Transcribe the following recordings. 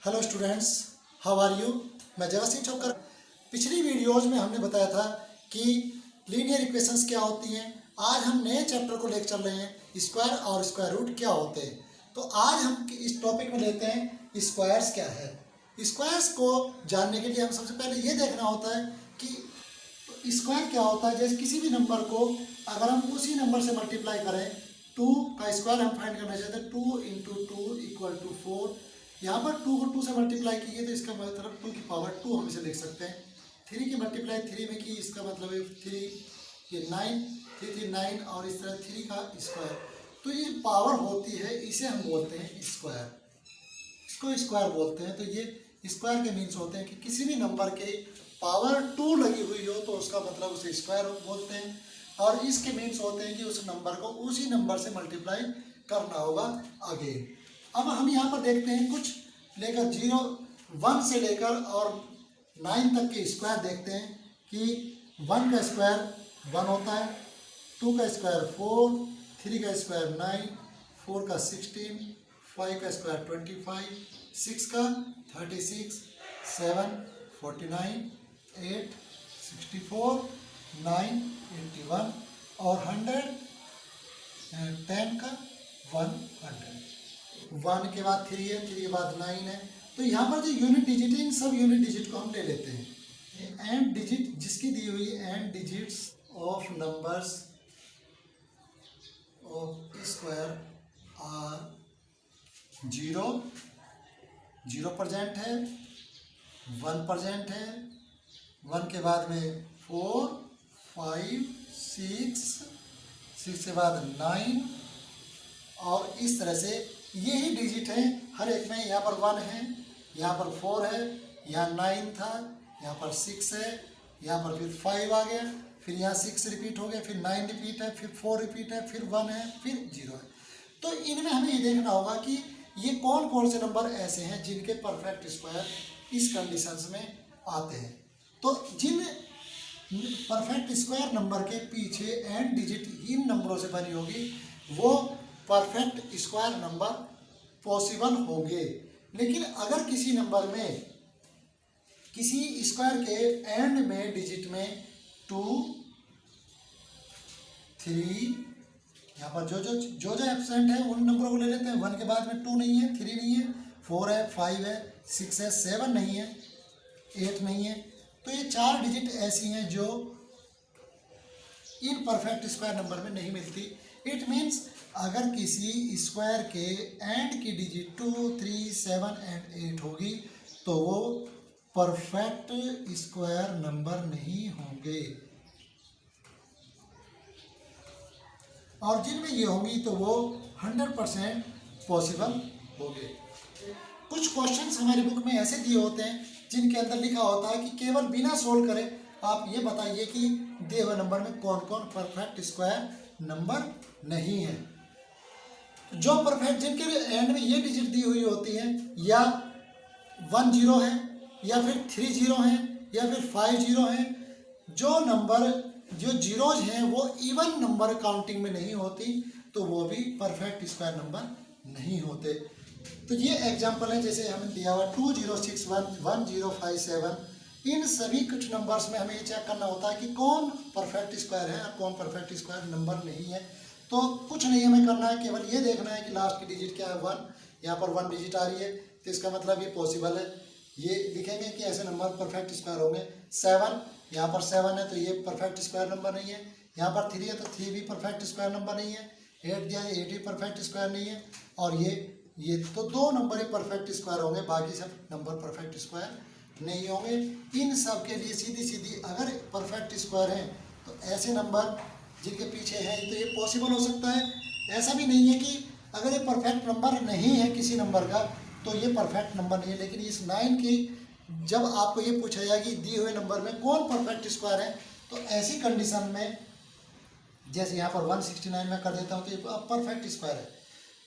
Hello students, how are you. मैं जगत सिंह छोकर। पिछली videos में हमने बताया था कि लीनियर इक्वेशंस क्या होती हैं। आज हम नए चैप्टर को लेकर चल रहे हैं, स्क्वायर और स्क्वायर रूट क्या होते हैं। तो आज हम इस टॉपिक में लेते हैं स्क्वायर्स क्या है। स्क्वायर्स को जानने के लिए हम सबसे पहले ये देखना होता है कि स्क्वायर क्या होता है। जैसे किसी भी नंबर को अगर हम उसी नंबर से मल्टीप्लाई करें, 2 का स्क्वायर हम फाइंड करना चाहते हैं, 2 × 2 = 4। यहाँ पर 2 को 2 से मल्टीप्लाई कीजिए तो इसका मतलब 2 की पावर 2 हम इसे लिख सकते हैं। 3 की मल्टीप्लाई 3 में की, इसका मतलब है 3, ये 9, 3 3 9 और इस तरह 3 का स्क्वायर। तो ये पावर होती है, इसे हम बोलते हैं स्क्वायर, इसको स्क्वायर बोलते हैं। तो ये स्क्वायर के मीन्स होते हैं कि किसी भी नंबर के पावर 2 लगी हुई हो तो उसका मतलब उसे स्क्वायर बोलते हैं। और इसके मीन्स होते हैं कि उस नंबर को उसी नंबर से मल्टीप्लाई करना होगा अगेन। अब हम यहाँ पर देखते हैं कुछ लेकर 0, 1 से लेकर और 9 तक के स्क्वायर देखते हैं कि 1 का स्क्वायर 1 होता है, 2 का स्क्वायर 4, 3 का स्क्वायर 9, 4 का 16, 5 का स्क्वायर 25, 6 का 36, 7 49, 8 64, 9 81 और 100 10 का 100। 1 के बाद 3 है, 3 के बाद 9 है। तो यहाँ पर जो यूनिट डिजिट है, इन सब यूनिट डिजिट को हम ले लेते हैं। एंड डिजिट जिसकी दी हुई है, and digits of numbers of square are 0, 0% है, 1% है, 1 के बाद में 4, 5, 6 के बाद 9 और इस तरह से यही डिजिट है हर एक में। यहाँ पर 1 है, यहाँ पर 4 है, यहाँ 9 था, यहाँ पर 6 है, यहाँ पर फिर 5 आ गया, फिर यहाँ 6 रिपीट हो गया, फिर 9 रिपीट है, फिर 4 रिपीट है, फिर 1 है, फिर 0 है। तो इनमें हमें ये देखना होगा कि ये कौन कौन से नंबर ऐसे हैं जिनके परफेक्ट स्क्वायर इस कंडीशंस में आते हैं। तो जिन परफेक्ट स्क्वायर नंबर के पीछे एंड डिजिट इन नंबरों से बनी होगी वो परफेक्ट स्क्वायर नंबर पॉसिबल होंगे। लेकिन अगर किसी नंबर में किसी स्क्वायर के एंड में डिजिट में 2, 3, यहाँ पर जो एब्सेंट है उन नंबरों को ले लेते हैं। 1 के बाद में 2 नहीं है, 3 नहीं है, 4 है, 5 है, 6 है, 7 नहीं है, 8 नहीं है। तो ये 4 डिजिट ऐसी हैं जो इन परफेक्ट स्क्वायर नंबर में नहीं मिलती। इट मीन्स अगर किसी स्क्वायर के एंड की डिजिट 2, 3, 7 एंड 8 होगी तो वो परफेक्ट स्क्वायर नंबर नहीं होंगे, और जिनमें ये होंगी तो वो 100% पॉसिबल होंगे। कुछ क्वेश्चंस हमारी बुक में ऐसे दिए होते हैं जिनके अंदर लिखा होता है कि केवल बिना सोल्व करे आप ये बताइए कि दिए हुए नंबर में कौन कौन परफेक्ट स्क्वायर नंबर नहीं है। जो परफेक्ट जिनके एंड में ये डिजिट दी हुई होती है, या 1 0 है, या फिर 3 0 है, या फिर 5 0 है, जो नंबर जो जीरोज हैं वो इवन नंबर काउंटिंग में नहीं होती तो वो भी परफेक्ट स्क्वायर नंबर नहीं होते। तो ये एग्जांपल है, जैसे हमें दिया हुआ 2 0 6 1 1 0 5 7। इन सभी कुछ नंबर्स में हमें ये चेक करना होता है कि कौन परफेक्ट स्क्वायर है और कौन परफेक्ट स्क्वायर नंबर नहीं है। तो कुछ नहीं हमें करना है, केवल ये देखना है कि लास्ट की डिजिट क्या है, 1। यहाँ पर 1 डिजिट आ रही है तो इसका मतलब ये पॉसिबल है। ये लिखेंगे कि ऐसे नंबर परफेक्ट स्क्वायर होंगे। 7, यहाँ पर 7 है तो ये परफेक्ट स्क्वायर नंबर नहीं है। यहाँ पर 3 है तो 3 भी परफेक्ट स्क्वायर नंबर नहीं है। 8 दिया है, 8 भी परफेक्ट स्क्वायर नहीं है। और ये तो 2 नंबर ही परफेक्ट स्क्वायर होंगे, बाकी सब नंबर परफेक्ट स्क्वायर नहीं होंगे। इन सब के लिए सीधी सीधी अगर परफेक्ट स्क्वायर हैं तो ऐसे नंबर जिनके पीछे हैं तो ये पॉसिबल हो सकता है। ऐसा भी नहीं है कि अगर ये परफेक्ट नंबर नहीं है किसी नंबर का तो ये परफेक्ट नंबर नहीं है। लेकिन इस 9 की जब आपको ये पूछा जाए कि दिए हुए नंबर में कौन परफेक्ट स्क्वायर है तो ऐसी कंडीशन में, जैसे यहाँ पर 169 में कर देता हूँ तो ये परफेक्ट स्क्वायर है।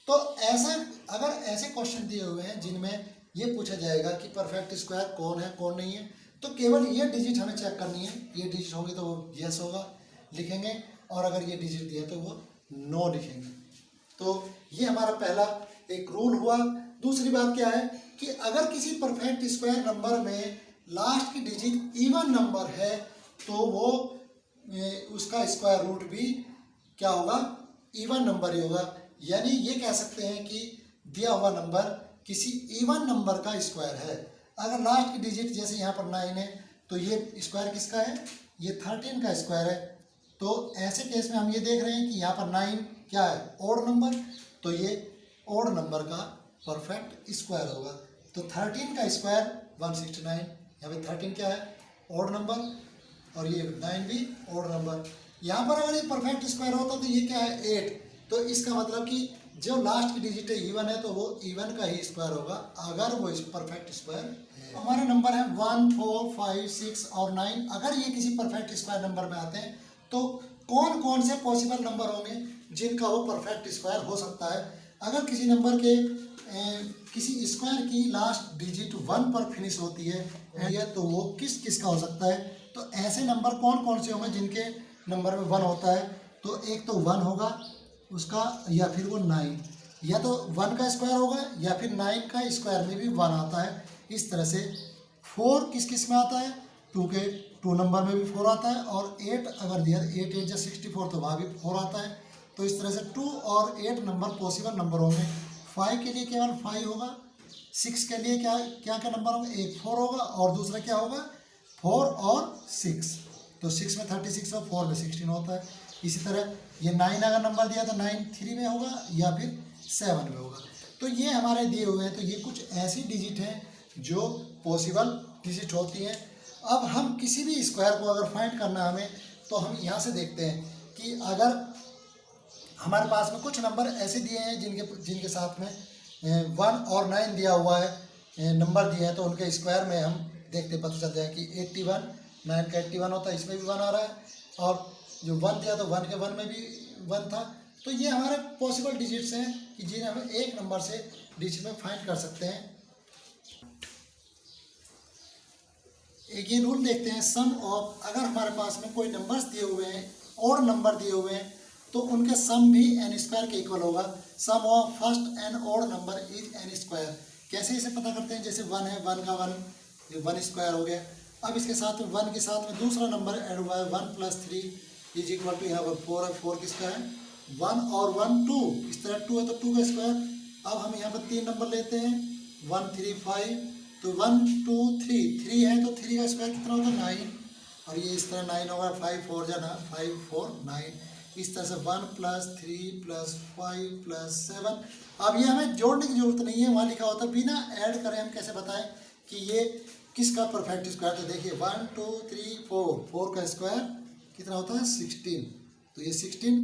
तो ऐसा अगर ऐसे क्वेश्चन दिए हुए हैं जिनमें ये पूछा जाएगा कि परफेक्ट स्क्वायर कौन है कौन नहीं है, तो केवल ये डिजिट हमें चेक करनी है। ये डिजिट होंगे तो वो यस होगा लिखेंगे, और अगर ये डिजिट दिया तो वो नो लिखेंगे। तो ये हमारा पहला एक रूल हुआ। दूसरी बात क्या है कि अगर किसी परफेक्ट स्क्वायर नंबर में लास्ट की डिजिट इवन नंबर है तो वो उसका स्क्वायर रूट भी क्या होगा, इवन नंबर ही होगा। यानी ये कह सकते हैं कि दिया हुआ नंबर किसी इवन नंबर का स्क्वायर है। अगर लास्ट की डिजिट जैसे यहाँ पर 9 है तो ये स्क्वायर किसका है, ये 13 का स्क्वायर है। तो ऐसे केस में हम ये देख रहे हैं कि यहाँ पर 9 क्या है, ओड नंबर, तो ये ओड नंबर का परफेक्ट स्क्वायर होगा। तो 13 का स्क्वायर 169, यहाँ पे 13 क्या है, ओड नंबर, और ये 9 भी ओड नंबर। यहाँ पर अगर ये परफेक्ट स्क्वायर होता तो ये क्या है, 8। तो इसका मतलब कि जो लास्ट की डिजिट है इवन है तो वो इवन का ही स्क्वायर होगा अगर वो इस परफेक्ट स्क्वायर है। हमारे नंबर है 1, 4, 5, 6 और 9। अगर ये किसी परफेक्ट स्क्वायर नंबर में आते हैं तो कौन कौन से पॉसिबल नंबर होंगे जिनका वो परफेक्ट स्क्वायर हो सकता है। अगर किसी नंबर के किसी स्क्वायर की लास्ट डिजिट 1 पर फिनिश होती है तो वो किस किस का हो सकता है। तो ऐसे नंबर कौन कौन से होंगे जिनके नंबर में 1 होता है। तो एक तो 1 होगा उसका, या फिर वो 9, या तो 1 का स्क्वायर होगा या फिर 9 का स्क्वायर में भी 1 आता है। इस तरह से 4 किस किस में आता है, 2 नंबर में भी 4 आता है, और 8 अगर दिया 8 8 या 64 तो वहाँ भी 4 आता है। तो इस तरह से 2 और 8 नंबर पॉसिबल नंबर होंगे। 5 के लिए केवल 5 होगा, 6 के लिए क्या क्या क्या नंबर होंगे, एक 4 होगा और दूसरा क्या होगा 4 और 6। तो 6 में 36 और 4 में 16 होता है। इसी तरह ये 9 अगर नंबर दिया तो 9 3 में होगा या फिर 7 में होगा। तो ये हमारे दिए हुए हैं। तो ये कुछ ऐसी डिजिट हैं जो पॉसिबल डिजिट होती हैं। अब हम किसी भी स्क्वायर को अगर फाइंड करना है हमें तो हम यहाँ से देखते हैं कि अगर हमारे पास में कुछ नंबर ऐसे दिए हैं जिनके साथ में 1 और 9 दिया हुआ है, नंबर दिए हैं, तो उनके स्क्वायर में हम देखते पता चल जाए कि 81, 9 का 81 होता है, इसमें भी 1 आ रहा है, और जो 1 दिया तो 1 के 1 में भी 1 था। तो ये हमारे पॉसिबल डिजिट्स हैं कि जिन्हें हम एक नंबर से डिजिट में फाइंड कर सकते हैं। एक ये रूल देखते हैं, सम ऑफ, अगर हमारे पास में कोई नंबर्स दिए हुए हैं और नंबर दिए हुए हैं तो उनके सम भी n स्क्वायर के इक्वल होगा। Sum of first n odd number is n square. कैसे इसे पता करते हैं, जैसे 1 है, 1 का 1, ये 1 स्क्वायर हो गया। अब इसके साथ में 1 के साथ में दूसरा नंबर ऐड हुआ है, 1 + 3 इज इक्वल टू, यहाँ पर 4 है, 4 किसका है, 1 और 1 2, इस तरह 2 है तो 2 का स्क्वायर। अब हम यहाँ पर 3 नंबर लेते हैं, 1 3 5, तो 1 2 3 है तो 3 का स्क्वायर कितना होगा 9, और ये इस तरह 9 होगा, 5 4 जाना 5 4 9, इस तरह से 1 + 3 + 5 + 7। अब ये हमें जोड़ने की जरूरत नहीं है, वहाँ लिखा होता है, बिना ऐड करें हम कैसे बताएं कि ये किसका परफेक्ट स्क्वायर। तो देखिए 1 2 3 4 का स्क्वायर कितना होता है 16, तो ये 16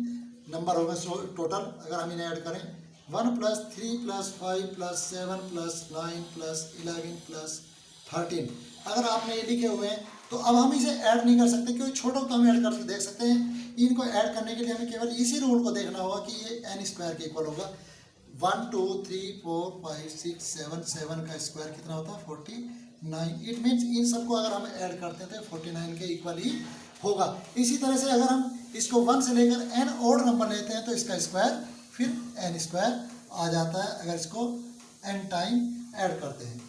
नंबर होगा टोटल अगर हम इन्हें ऐड करें। 1 + 3 + 5 + 7 + 9 + 11 + 13 अगर आपने ये लिखे हुए हैं तो अब हम इसे ऐड नहीं कर सकते, क्योंकि छोटा तो हम ऐड करके देख सकते हैं। इनको ऐड करने के लिए हमें केवल इसी रूल को देखना होगा कि ये n स्क्वायर के इक्वल होगा। 1 2 3 4 5 6 7 7 का स्क्वायर कितना होता है 49। इट मीन्स इन सबको अगर हम ऐड करते हैं तो 49 के इक्वल ही होगा। इसी तरह से अगर हम इसको 1 से लेकर n ओड नंबर लेते हैं तो इसका स्क्वायर फिर n स्क्वायर आ जाता है अगर इसको n टाइम ऐड करते हैं,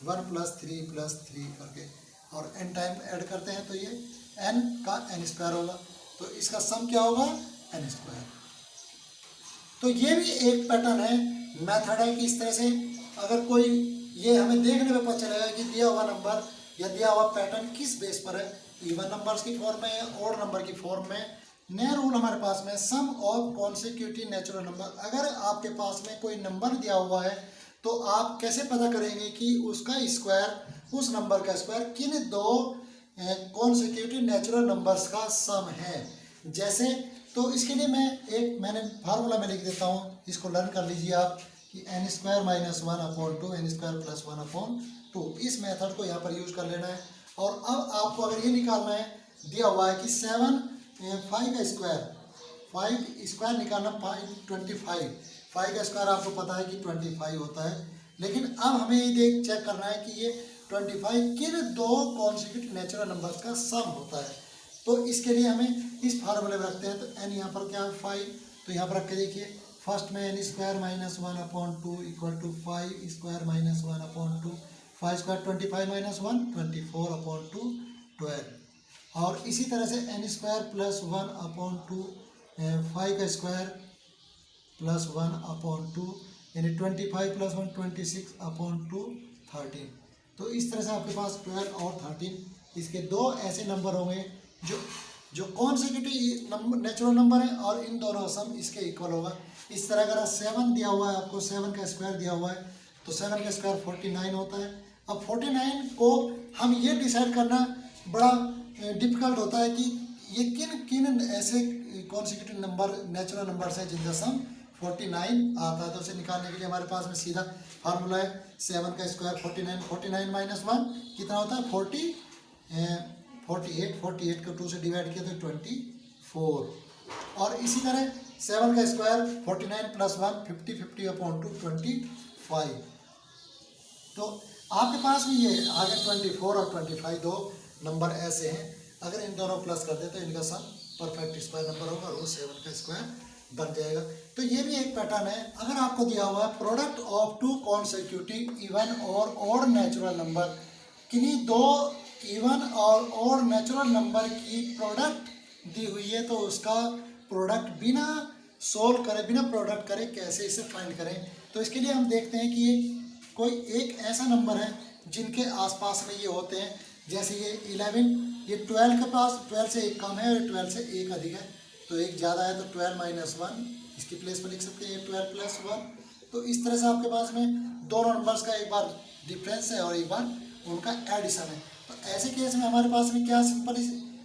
1 + 3 + 3 करके, और n टाइम ऐड करते हैं तो ये n का n स्क्वायर होगा। तो इसका सम क्या होगा n स्क्वायर। तो ये भी एक पैटर्न है, मेथड है कि इस तरह से अगर कोई, ये हमें देखने में पता चलेगा कि दिया हुआ नंबर या दिया हुआ पैटर्न किस बेस पर है, इवन नंबर्स की फॉर्म में या ओड नंबर की फॉर्म में। नया रूल हमारे पास में, सम ऑफ कॉन्सिक्यूटिव नेचुरल नंबर। अगर आपके पास में कोई नंबर दिया हुआ है तो आप कैसे पता करेंगे कि उसका स्क्वायर, उस नंबर का स्क्वायर किन दो कॉन्सिक्यूटिव नेचुरल नंबर्स का सम है। जैसे, तो इसके लिए मैंने फार्मूला में लिख देता हूँ, इसको लर्न कर लीजिए आप कि n² - 1/2 n² + 1/2 इस मेथड को यहाँ पर यूज कर लेना है। और अब आपको अगर ये निकालना है, दिया हुआ है कि 5 का स्क्वायर निकालना 25, 5 का स्क्वायर आपको पता है कि 25 होता है। लेकिन अब हमें ये चेक करना है कि ये 25 किन दो कॉन्सिक्यूटिव नेचुरल नंबर्स का सम होता है। तो इसके लिए हमें इस फार्मूले में रखते हैं, तो n यहाँ पर क्या है 5, तो यहाँ पर रख के देखिए फर्स्ट में n square minus 1/2 equal to 5 square minus 1/2, 5 square 25 minus 1 24/2 12। और इसी तरह से एन स्क्वायर प्लस 1/2 5 का स्क्वायर प्लस 1/2 यानी 25 प्लस 1 26/2 13। तो इस तरह से आपके पास 12 और 13 इसके दो ऐसे नंबर होंगे जो कॉन्सेक्यूटिव नंबर नेचुरल नंबर है और इन दोनों का सम इसके इक्वल होगा। इस तरह अगर 7 दिया हुआ है आपको, 7 का स्क्वायर दिया हुआ है तो 7 का स्क्वायर 49 होता है। अब 49 को हम ये डिसाइड करना बड़ा डिफिकल्ट होता है कि ये किन किन ऐसे कॉन्सेक्यूटिव नंबर नेचुरल नंबर्स हैं जिनका सम 49 आता है। तो उसे निकालने के लिए हमारे पास में सीधा फार्मूला है 7 का स्क्वायर 49, 49 माइनस 1 कितना होता है 48, 48 को 2 से डिवाइड किया तो 24। और इसी तरह 7 का स्क्वायर 49 प्लस 1 50, 50/2 25। तो आपके पास में ये आगे 24 और 25 दो नंबर ऐसे हैं, अगर इन दोनों प्लस कर दे तो इनका सम परफेक्ट स्क्वायर नंबर होगा और वो 7 का स्क्वायर बन जाएगा। तो ये भी एक पैटर्न है। अगर आपको दिया हुआ है product of two consecutive even और ऑड नेचुरल नंबर, किन्हीं दो इवन और ऑड नेचुरल नंबर की प्रोडक्ट दी हुई है तो उसका प्रोडक्ट बिना सोल्व करे, बिना प्रोडक्ट करे कैसे इसे फाइंड करें। तो इसके लिए हम देखते हैं कि ये कोई एक ऐसा नंबर है जिनके आसपास में ये होते हैं, जैसे ये 11, ये 12 के पास 12 से एक कम है और 12 से एक अधिक है, तो एक ज़्यादा है तो 12 माइनस 1 इसकी प्लेस पर लिख सकते हैं 12 प्लस 1। तो इस तरह से आपके पास में दोनों नंबर्स का एक बार डिफरेंस है और एक बार उनका एडिशन है। तो ऐसे केस में हमारे पास में क्या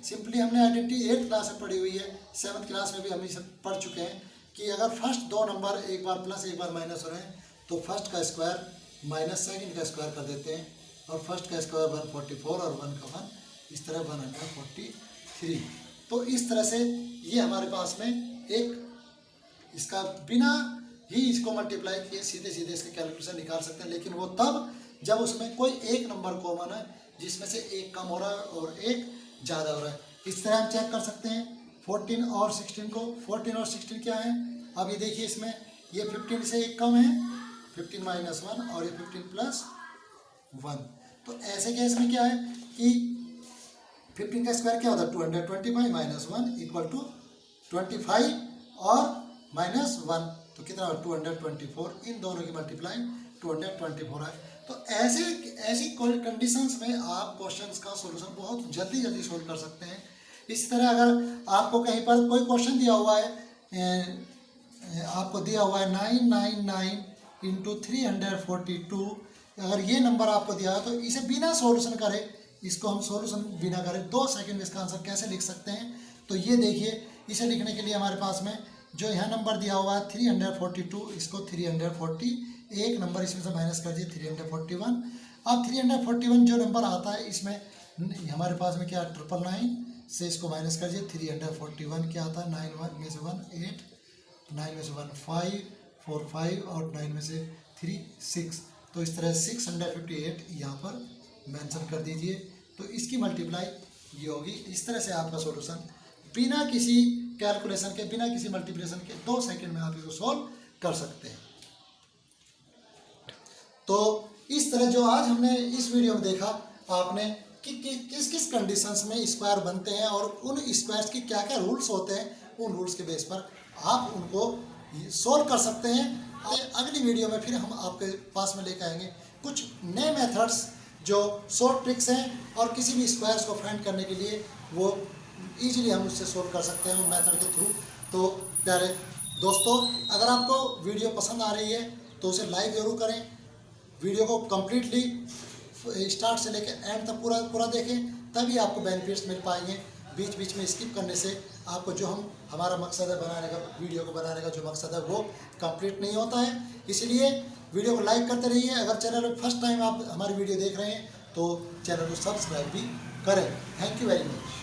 सिंपली हमने आइडेंटिटी 8th क्लास में पढ़ी हुई है, 7th क्लास में भी हम इसे पढ़ चुके हैं कि अगर फर्स्ट दो नंबर एक बार प्लस एक बार माइनस हो रहे हैं तो फर्स्ट का स्क्वायर माइनस सेकंड का स्क्वायर कर देते हैं और फर्स्ट का स्क्वायर 144 और 1 का 1, इस तरह 143। तो इस तरह से ये हमारे पास में एक इसका बिना ही इसको मल्टीप्लाई किए सीधे सीधे इसके कैलकुलेशन निकाल सकते हैं, लेकिन वो तब जब उसमें कोई एक नंबर कॉमन है जिसमें से एक कम हो रहा है और एक ज़्यादा हो रहा है। इस तरह हम चेक कर सकते हैं 14 और 16 को। 14 और 16 क्या है, अब ये देखिए इसमें ये 15 से एक कम है 15 माइनस 1 और ये 15 प्लस 1। तो ऐसे केस में क्या है कि 15 का स्क्वायर क्या होता है 225 माइनस 1 इक्वल टू 25 और माइनस 1, तो कितना 224, इन दोनों की मल्टीप्लाई 224 है। तो ऐसी कंडीशंस में आप क्वेश्चंस का सॉल्यूशन बहुत जल्दी सोल्व कर सकते हैं। इसी तरह अगर आपको कहीं पर कोई क्वेश्चन दिया हुआ है, आपको दिया हुआ है 999 इंटू 342, अगर ये नंबर आपको दिया है तो इसे बिना सॉल्यूशन करे, इसको हम सॉल्यूशन बिना करें 2 सेकंड में इसका आंसर कैसे लिख सकते हैं। तो ये देखिए, इसे लिखने के लिए हमारे पास में जो यहाँ नंबर दिया हुआ है 342, इसको 340 एक नंबर इसमें से माइनस कर दिए 341। अब 341 जो नंबर आता है इसमें हमारे पास में क्या 999 से इसको माइनस कर दिए 341 क्या आता है 9 में से 1 8, 9 में से 1 5, 4 5 और 9 में से 3 6। तो इस तरह 658 यहाँ पर मेंशन कर दीजिए। तो इसकी मल्टीप्लाई ये होगी। इस तरह से आपका सॉल्यूशन बिना किसी कैलकुलेशन के, बिना किसी मल्टीप्लिकेशन के 2 सेकंड में आप इसको सॉल्व कर सकते हैं। तो इस तरह जो आज हमने इस वीडियो में देखा आपने कि किस किस कंडीशंस में स्क्वायर बनते हैं और उन स्क्वायर्स की क्या क्या रूल्स होते हैं, उन रूल्स के बेस पर आप उनको सोल्व कर सकते हैं। अगली वीडियो में फिर हम आपके पास में लेकर आएंगे कुछ नए मेथड्स जो शॉर्ट ट्रिक्स हैं और किसी भी स्क्वायर्स को फाइंड करने के लिए वो इजीली हम उससे सोल्व कर सकते हैं उन मेथड के थ्रू। तो प्यारे दोस्तों, अगर आपको वीडियो पसंद आ रही है तो उसे लाइक ज़रूर करें, वीडियो को कम्प्लीटली स्टार्ट से लेकर एंड तक पूरा देखें, तभी आपको बेनिफिट्स मिल पाएंगे। बीच बीच में स्किप करने से आपको जो हमारा मकसद है बनाने का, वीडियो को बनाने का जो मकसद है वो कंप्लीट नहीं होता है। इसलिए वीडियो को लाइक करते रहिए। अगर चैनल पर फर्स्ट टाइम आप हमारी वीडियो देख रहे हैं तो चैनल को सब्सक्राइब भी करें। Thank you very much.